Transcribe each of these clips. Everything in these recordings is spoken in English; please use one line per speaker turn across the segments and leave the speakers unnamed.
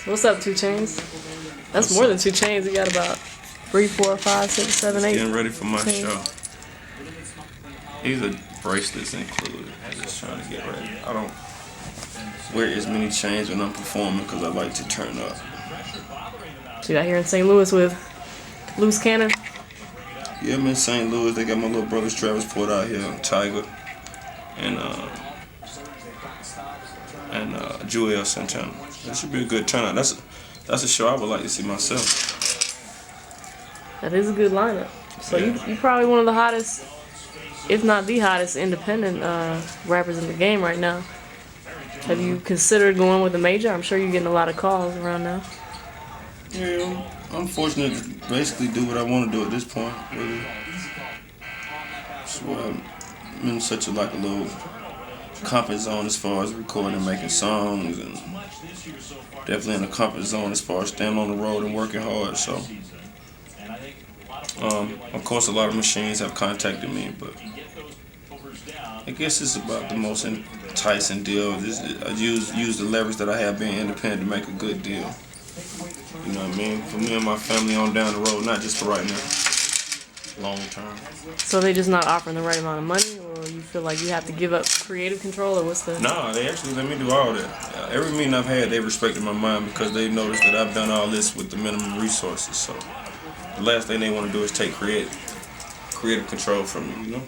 What's up, 2 Chainz? That's more than 2 Chainz. You got about 3, 4, 5, 6, 7, 8.
Getting ready for my
chains.
show. These are bracelets included. I'm just trying to get ready. I don't wear as many chains when I'm performing because I like to turn up.
So you out here in St. Louis with Loose Cannon?
Yeah, I'm in St. Louis. They got my little brother's Travis Port out here, Tiger, and Joel Santana. That should be a good turnout. That's a show I would like to see myself.
That is a good lineup. So
Yeah.
you probably one of the hottest, if not the hottest, independent rappers in the game right now. Have you considered going with a major? I'm sure you're getting a lot of calls around now.
Yeah, I'm fortunate to basically do what I want to do at this point. Really. So I'm in such a little comfort zone as far as recording and making songs, and definitely in a comfort zone as far as staying on the road and working hard. So, of course, a lot of machines have contacted me, but I guess it's about the most enticing deal. I use the leverage that I have being independent to make a good deal. You know what I mean? For me and my family on down the road, not just for right now, long term.
So they just not offering the right amount of money, or you feel like you have to give up creative control, or what's the?
No, they actually let me do all that. Every meeting I've had, they respected my mind because they noticed that I've done all this with the minimum resources. So the last thing they want to do is take creative control from me, you know?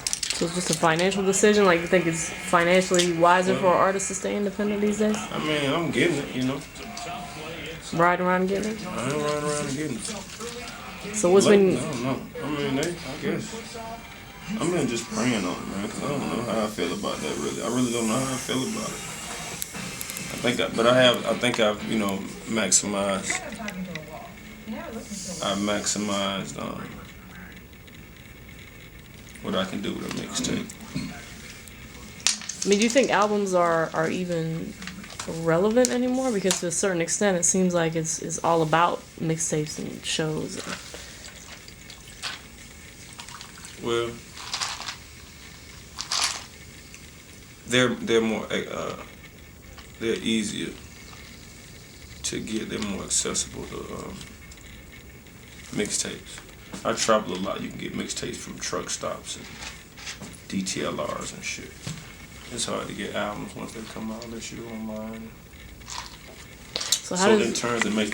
So it's just a financial decision? Like, you think it's financially wiser for an artist to stay independent these days?
I mean, I'm getting it, you know?
Riding around and getting it?
I ain't riding around and getting it.
So what's been...
I don't know. I mean, I guess. I'm been just praying on it, man, because I don't know how I feel about that, really. I really don't know how I feel about it. I think I've, maximized. I've maximized what I can do with a mixtape.
I mean, do you think albums are even relevant anymore? Because to a certain extent, it seems like it's all about mixtapes and shows.
Well, they're more they're easier to get. They're more accessible to mixtapes. I travel a lot. You can get mixtapes from truck stops and DTLRs and shit. It's hard to get albums once they come out unless you're online. So in turns, it makes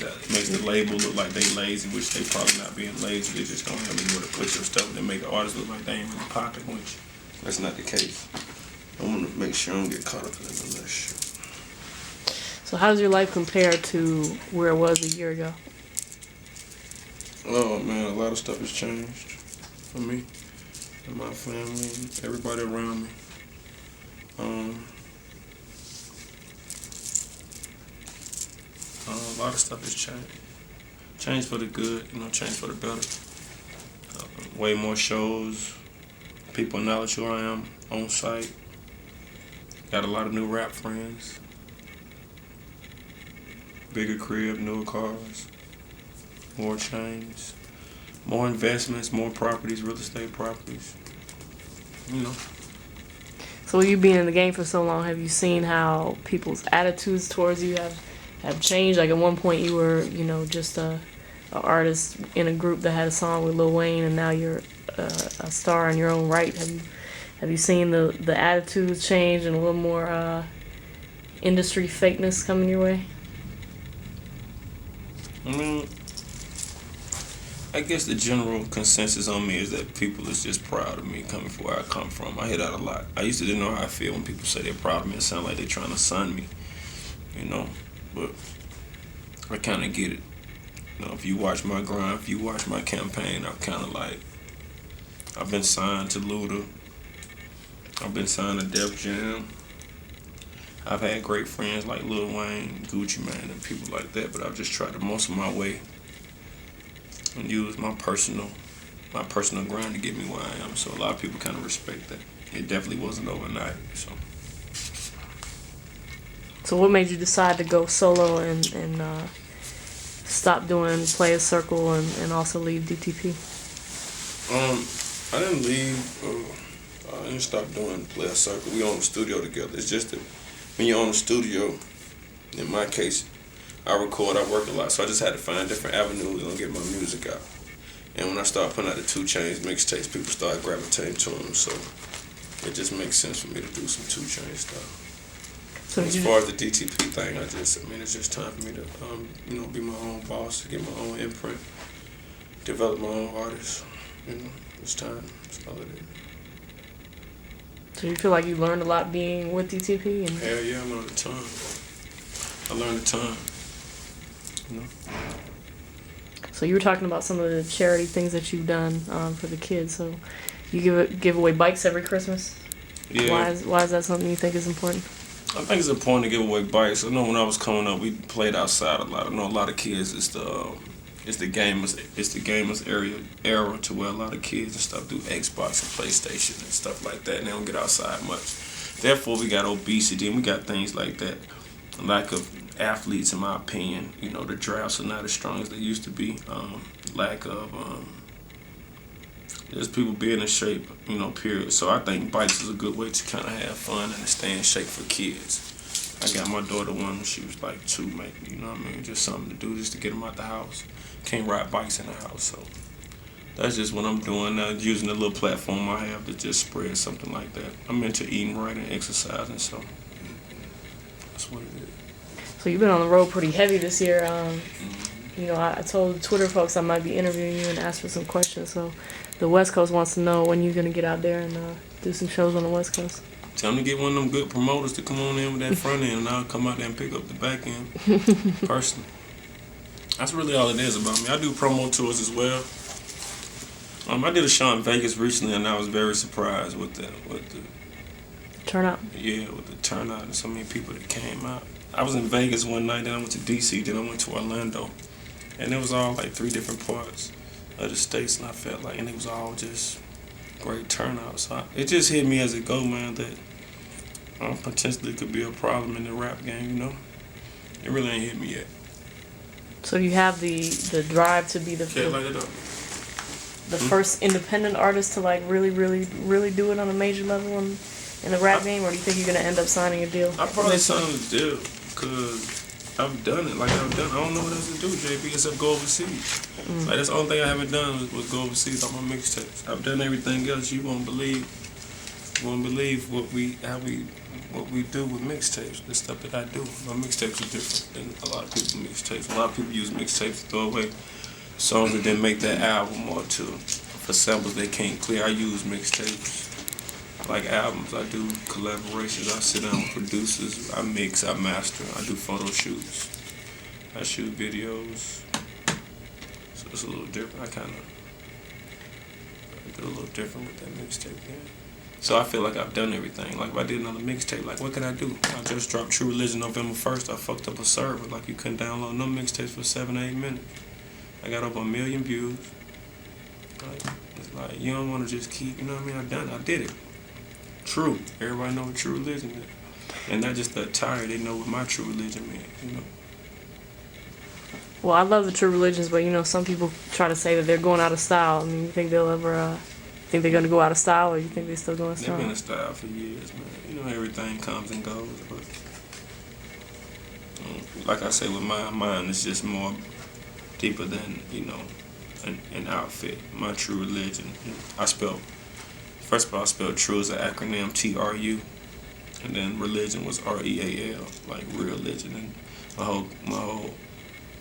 the label look like they lazy, which they probably not being lazy. They just don't have anywhere to put your stuff, and they make the artist look like they ain't really popping, which that's not the case. I want to make sure I don't get caught up in that shit.
So how does your life compare to where it was a year ago?
Oh man, a lot of stuff has changed for me and my family and everybody around me. A lot of stuff has changed. Changed for the good, changed for the better. Way more shows. People acknowledge who I am on site. Got a lot of new rap friends. Bigger crib, newer cars. More chains. More investments, more properties, real estate properties.
So you being in the game for so long, have you seen how people's attitudes towards you have changed? Like at one point you were, just a artist in a group that had a song with Lil Wayne, and now you're a star in your own right. Have you seen the attitudes change and a little more industry fakeness coming your way?
I mean, I guess the general consensus on me is that people is just proud of me coming from where I come from. I hear that a lot. I used to didn't know how I feel when people say they're proud of me. It sounds like they're trying to sun me, But I kind of get it. If you watch my grind, if you watch my campaign, I'm kind of like, I've been signed to Luda. I've been signed to Def Jam. I've had great friends like Lil Wayne, Gucci Mane, and people like that, but I've just tried to muscle my way and use my personal grind to get me where I am. So a lot of people kind of respect that. It definitely wasn't overnight.
So what made you decide to go solo and stop doing Players Circle and also leave DTP?
I didn't leave. I didn't stop doing Players Circle. We own the studio together. It's just that when you own a studio, in my case, I record, I work a lot, so I just had to find different avenues to get my music out. And when I started putting out the 2 Chainz mixtapes, people started gravitating to them, so it just makes sense for me to do some 2 Chainz stuff. So as far as the DTP thing, it's just time for me to, be my own boss, get my own imprint, develop my own artists. It's time. That's all it is.
So you feel like you learned a lot being with DTP?
Hell yeah, I learned a ton.
So you were talking about some of the charity things that you've done for the kids. So you give away bikes every Christmas?
Yeah.
Why is that something you think is important?
I think it's important to give away bikes. I know when I was coming up, we played outside a lot. I know a lot of kids. It's the gamers era to where a lot of kids and stuff do Xbox and PlayStation and stuff like that, and they don't get outside much. Therefore, we got obesity and we got things like that. Lack of athletes, in my opinion. The drafts are not as strong as they used to be. Lack of just people being in shape, period. So I think bikes is a good way to kind of have fun and stay in shape for kids. I got my daughter one when she was like 2, maybe, just something to do just to get them out the house. Can't ride bikes in the house, so that's just what I'm doing now, using the little platform I have to just spread something like that. I'm into eating right and exercising, so that's what it is.
So you've been on the road pretty heavy this year. I told Twitter folks I might be interviewing you and ask for some questions, so the West Coast wants to know when you're going to get out there and do some shows on the West Coast.
Tell them to get one of them good promoters to come on in with that front end, and I'll come out there and pick up the back end personally. That's really all it is about me. I do promo tours as well. I did a show in Vegas recently, and I was very surprised with the
turnout.
Yeah, with the turnout and so many people that came out. I was in Vegas one night, then I went to DC, then I went to Orlando, and it was all like 3 different parts of the states, and I felt like, and it was all just great turnout. So it just hit me as it go, man, that potentially could be a problem in the rap game. It really ain't hit me yet. So
you have the drive to be the first independent artist to like really do it on a major level in the rap game, or do you think you're gonna end up signing a deal?
I probably sign a deal because I've done it. I don't know what else to do, JB, except go overseas. Like that's the only thing I haven't done was go overseas on my mixtapes. I've done everything else. You won't believe what we do with mixtapes, the stuff that I do. My mixtapes are different than a lot of people's mixtapes. A lot of people use mixtapes to throw away songs that didn't make that album, or for samples they can't clear. I use mixtapes like albums. I do collaborations. I sit down with producers. I mix, I master. I do photo shoots. I shoot videos. So it's a little different. I do a little different with that mixtape, yeah. So I feel like I've done everything. Like if I did another mixtape, like what could I do? I just dropped True Religion November 1st. I fucked up a server. Like you couldn't download no mixtapes for 7 or 8 minutes. I got over 1 million views. It's like you don't want to just keep, I did it. True. Everybody know what True Religion is. And not just the attire, they know what my True Religion means,
Well, I love the True Religions, but some people try to say that they're going out of style. You think they'll ever think they're going to go out of style, or you think they're still going strong?
They've been in style for years, man. Everything comes and goes, but like I say, with mine, it's just more deeper than, an outfit. My True Religion. First of all, I spelled true as an acronym, TRU, and then religion was REAL, like real religion. And my whole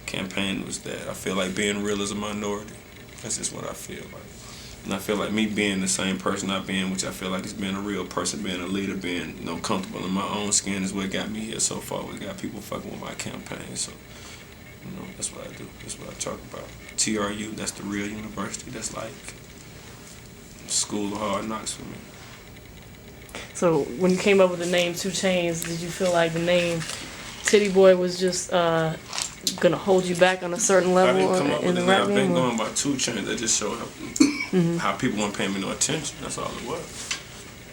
campaign was that I feel like being real as a minority. That's just what I feel like. And I feel like me being the same person I've been, which I feel like is being a real person, being a leader, being comfortable in my own skin is what got me here so far. We got people fucking with my campaign, so that's what I do. That's what I talk about. TRU, that's the real university. That's like school of hard knocks for me.
So when you came up with the name 2 Chainz, did you feel like the name Titty Boy was just gonna hold you back on a certain level in the rap game?
I've been going by 2 Chainz. That just showed how people weren't paying me no attention. That's all it was.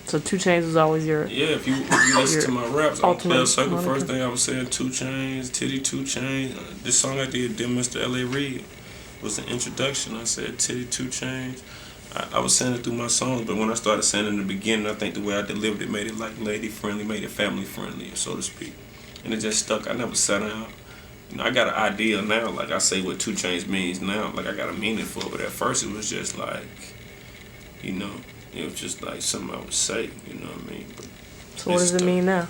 So 2 Chainz was always your...
Yeah, if you listen to my raps, on Player Circle, first thing I was saying 2 Chainz, Titty 2 Chainz. This song I did, Dear Mr. L.A. Reid, was an introduction. I said Titty 2 Chainz. I was saying it through my songs, but when I started saying it in the beginning, I think the way I delivered it made it like lady friendly, made it family friendly, so to speak. And it just stuck. I never sat down You know, I got an idea now. Like I say, what 2 Chainz means now. Like I got a meaning for it. But at first, it was just like, you know, it was just like something I would say. You know what I mean? But
So what does it mean now?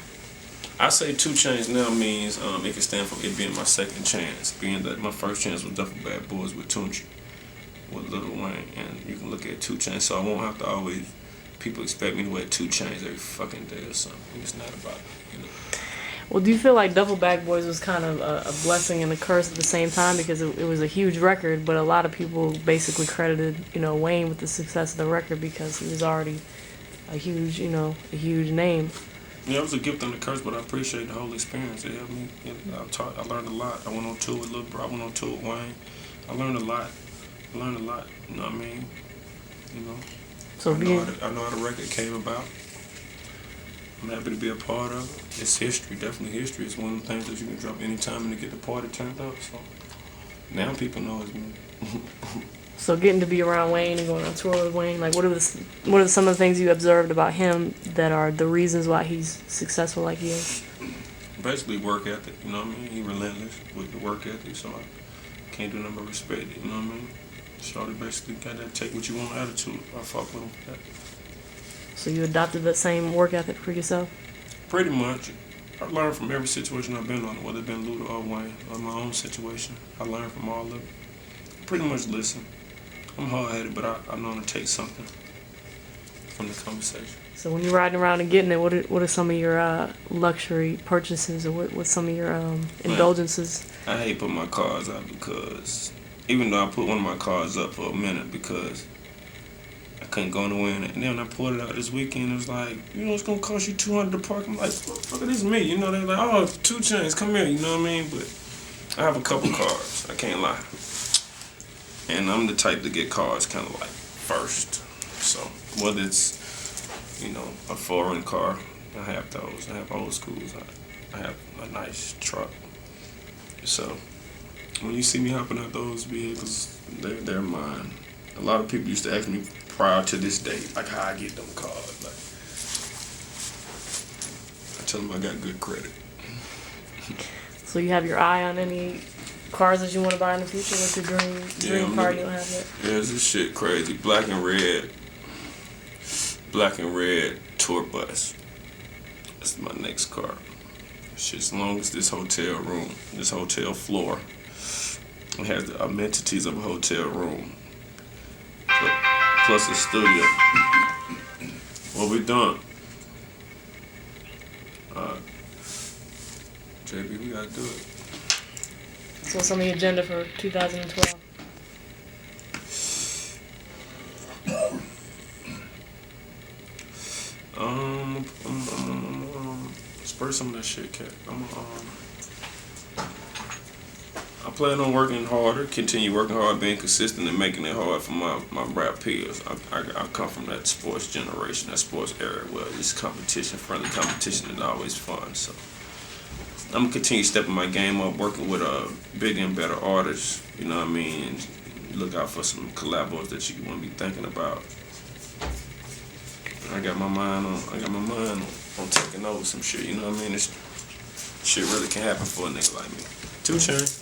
I say 2 Chainz now means it can stand for it being my second chance. Being that my first chance was Duffel Bad Boys with Tunchi, with Lil Wayne, and you can look at 2 Chainz. So I won't have to always. People expect me to wear 2 Chainz every fucking day or something. It's not about it, you know.
Well, do you feel like Duffel Bag Boys was kind of a blessing and a curse at the same time, because it was a huge record, but a lot of people basically credited, you know, Wayne with the success of the record because he was already a huge, you know, a huge name.
Yeah, it was a gift and a curse, but I appreciate the whole experience. It helped me. I learned a lot. I went on tour with Lil Bro. I went on tour with Wayne. I learned a lot. You know what I mean? You know.
So
I know how the record came about. I'm happy to be a part of it. It's history, definitely history. It's one of the things that you can drop anytime and to get the party turned up. So now people know it's me.
So getting to be around Wayne and going on tour with Wayne, like what are some of the things you observed about him that are the reasons why he's successful like he is?
Basically work ethic, you know what I mean? He relentless with the work ethic, so I can't do nothing but respect it, you know what I mean? Shorty basically got that take what you want attitude. I fuck with him for that.
So you adopted that same work ethic for yourself?
Pretty much. I learned from every situation I've been on, whether it been Luda or Wayne, or my own situation. I learned from all of it. Pretty much listen. I'm hard-headed, but I know how to take something from the conversation.
So when you're riding around and getting it, what are some of your luxury purchases, or what's some of your indulgences?
Man, I hate putting my cars out because, even though I put one of my cars up for a minute because I couldn't go nowhere in it, and then when I pulled it out this weekend, it was like, you know, it's gonna cost you $200 to park. I'm like, fuck, this is me. You know, they're like, oh, 2 Chainz, come here. You know what I mean? But I have a couple cars. I can't lie. And I'm the type to get cars kind of like first. So whether it's, you know, a foreign car, I have those. I have old schools. I have a nice truck. So when you see me hopping out those vehicles, they're mine. A lot of people used to ask me prior to this date, like how I get them cars. Like, I tell them I got good credit.
So you have your eye on any cars that you want to buy in the future? What's your dream car you don't have yet?
Yeah, this shit crazy. Black and red tour bus. That's my next car. Shit, as long as this hotel room, this hotel floor, it has the amenities of a hotel room, plus a studio. What we doing? JB, we gotta do it.
So what's on the agenda for 2012?
Spur some of that shit, cat. I plan on working harder, continue working hard, being consistent, and making it hard for my rap peers. I come from that sports generation, that sports era where it's competition, friendly competition is always fun. So I'm gonna continue stepping my game up, working with bigger and better artists. You know what I mean? Look out for some collabos that you want to be thinking about. I got my mind on taking over some shit. You know what I mean? This shit really can happen for a nigga like me. 2 Chainz.